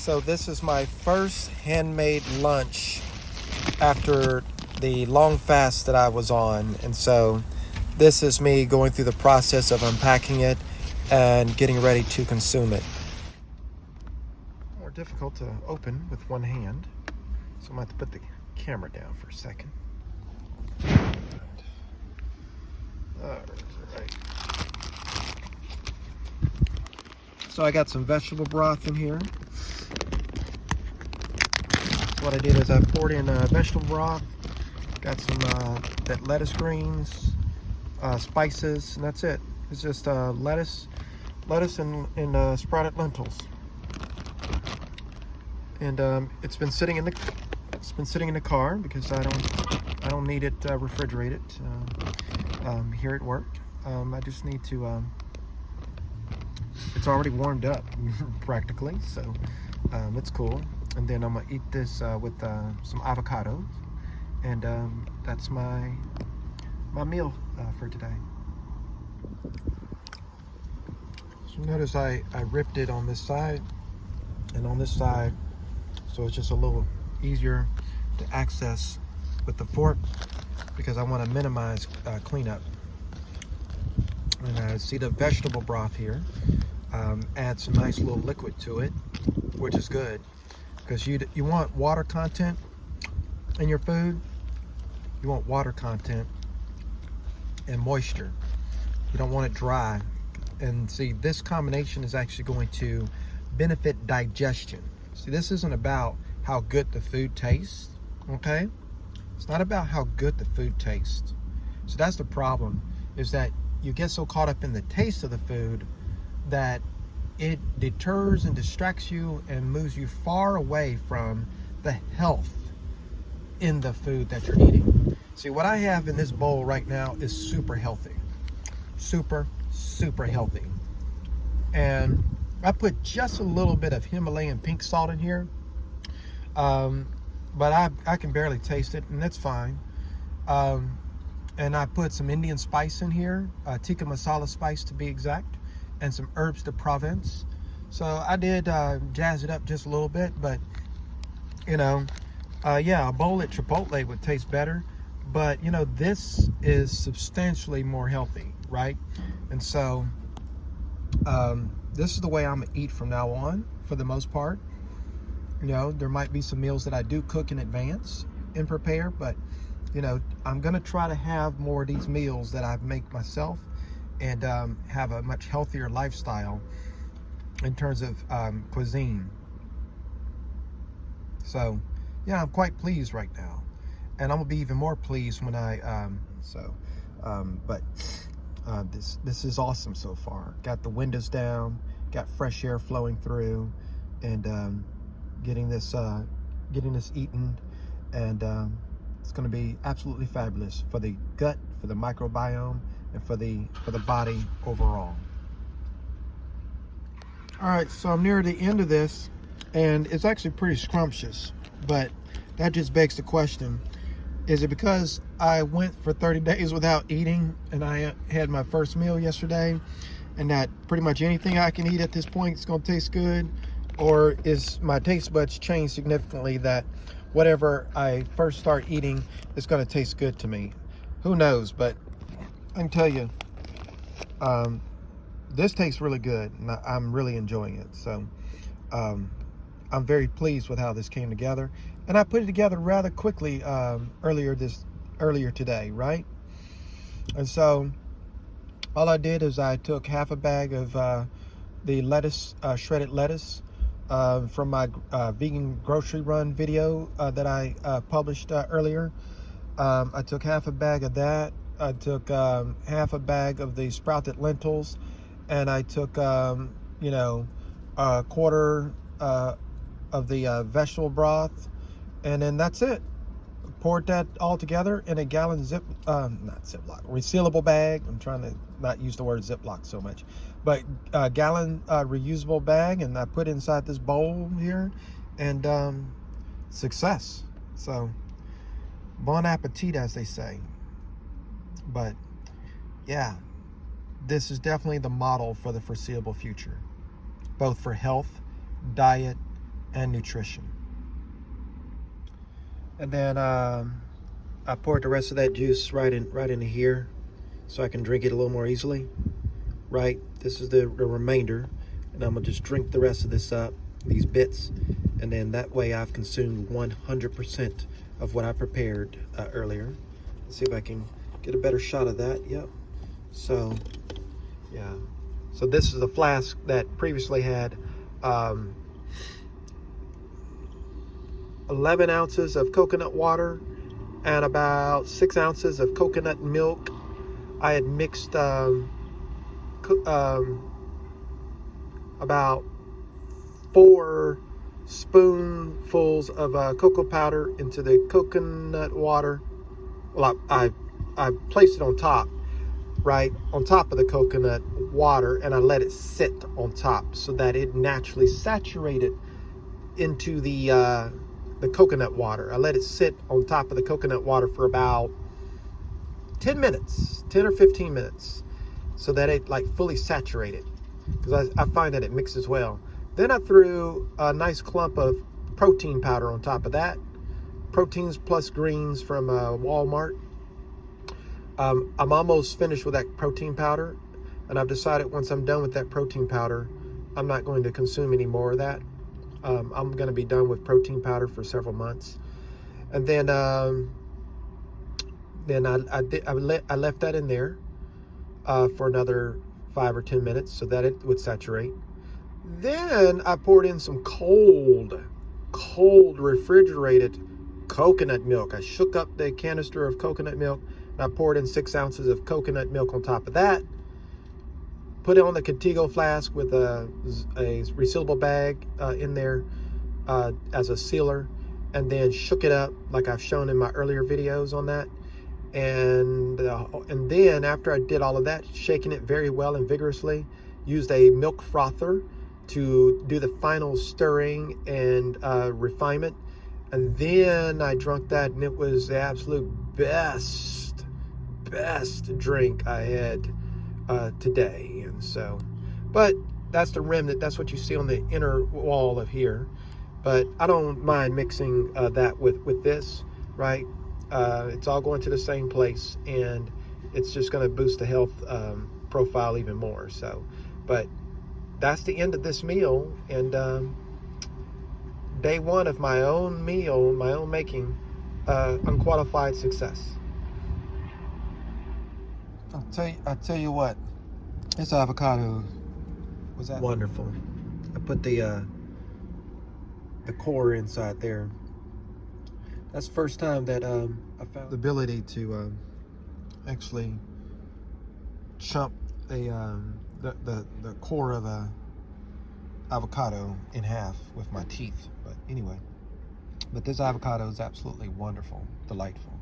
So this is my first handmade lunch after the long fast that I was on. And so this is me going through the process of unpacking it and getting ready to consume it. More difficult to open with one hand. So I'm going to have to put the camera down for a second. All right. So I got some vegetable broth in here. So what I did is I poured in vegetable broth, got some that lettuce greens, spices, and that's it. It's just lettuce and sprouted lentils. And it's been sitting in the car because I don't need it refrigerated here at work. I just need to. It's already warmed up practically, so it's cool. And then I'm gonna eat this with some avocado, and that's my meal for today. So notice I ripped it on this side and on this side, so it's just a little easier to access with the fork because I want to minimize cleanup. And I see the vegetable broth here. Add some nice little liquid to it, which is good because you want water content in your food. You want water content and moisture. You don't want it dry. And see, this combination is actually going to benefit digestion. See, this isn't about how good the food tastes, okay? It's not about how good the food tastes. So that's the problem, is that you get so caught up in the taste of the food that it deters and distracts you and moves you far away from the health in the food that you're eating. See, what I have in this bowl right now is super healthy. Super healthy. And I put just a little bit of Himalayan pink salt in here. But I can barely taste it, and that's fine. And I put some Indian spice in here, tikka masala spice to be exact, and some herbs de Provence. So I did jazz it up just a little bit, but yeah, a bowl at Chipotle would taste better. But this is substantially more healthy, right? And so this is the way I'm gonna eat from now on, for the most part. There might be some meals that I do cook in advance and prepare, but I'm gonna try to have more of these meals that I make myself and have a much healthier lifestyle in terms of cuisine. So yeah, I'm quite pleased right now, and I'm gonna be even more pleased when this is awesome so far. Got the windows down, got fresh air flowing through, and getting this eaten, and it's going to be absolutely fabulous for the gut, for the microbiome, and for the body overall. All right, so I'm near the end of this, and it's actually pretty scrumptious, but that just begs the question: is it because I went for 30 days without eating, and I had my first meal yesterday, and that pretty much anything I can eat at this point is going to taste good? Or is my taste buds changed significantly that whatever I first start eating is going to taste good to me? Who knows? But I can tell you, this tastes really good, and I'm really enjoying it. So I'm very pleased with how this came together, and I put it together rather quickly earlier today, right? And so all I did is I took half a bag of the lettuce, shredded lettuce, from my vegan grocery run video that I published earlier. I took half a bag of that. I took half a bag of the sprouted lentils, and I took a quarter of the vegetable broth, and then that's it. Poured that all together in a gallon resealable bag. I'm trying to not use the word Ziploc so much, but a gallon reusable bag, and I put inside this bowl here, and success. So bon appetit, as they say. But yeah, this is definitely the model for the foreseeable future, both for health, diet, and nutrition. And then I poured the rest of that juice right into here so I can drink it a little more easily. Right, this is the remainder, and I'm gonna just drink the rest of this up, these bits, and then that way I've consumed 100% of what I prepared earlier. Let's see if I can get a better shot of that. Yep. So yeah, so this is the flask that previously had 11 ounces of coconut water and about 6 ounces of coconut milk. I had mixed about 4 spoonfuls of cocoa powder into the coconut water. Well, I placed it on top, right on top of the coconut water, and I let it sit on top so that it naturally saturated into the coconut water. I let it sit on top of the coconut water for about 10 minutes, 10 or 15 minutes, so that it like fully saturated, because I find that it mixes well. Then I threw a nice clump of protein powder on top of that. Proteins plus greens from Walmart. I'm almost finished with that protein powder, and I've decided once I'm done with that protein powder, I'm not going to consume any more of that. I'm going to be done with protein powder for several months. And then I left that in there for another 5 or 10 minutes so that it would saturate. Then I poured in some cold refrigerated coconut milk. I shook up the canister of coconut milk, and I poured in 6 ounces of coconut milk on top of that. Put it on the Contigo flask with a resealable bag in there as a sealer, and then shook it up like I've shown in my earlier videos on that. And then after I did all of that, shaking it very well and vigorously, used a milk frother to do the final stirring and refinement. And then I drank that, and it was the absolute best drink I had today. And so, but that's the remnant. That's what you see on the inner wall of here. But I don't mind mixing that with this, right? It's all going to the same place, and it's just going to boost the health profile even more. So, but that's the end of this meal, and day 1 of my own meal, my own making, unqualified success. I'll tell you what, this avocado was wonderful. I put the core inside there. That's the first time that I found the ability to actually chop the core of a avocado in half with my teeth. But anyway, but this avocado is absolutely wonderful, delightful.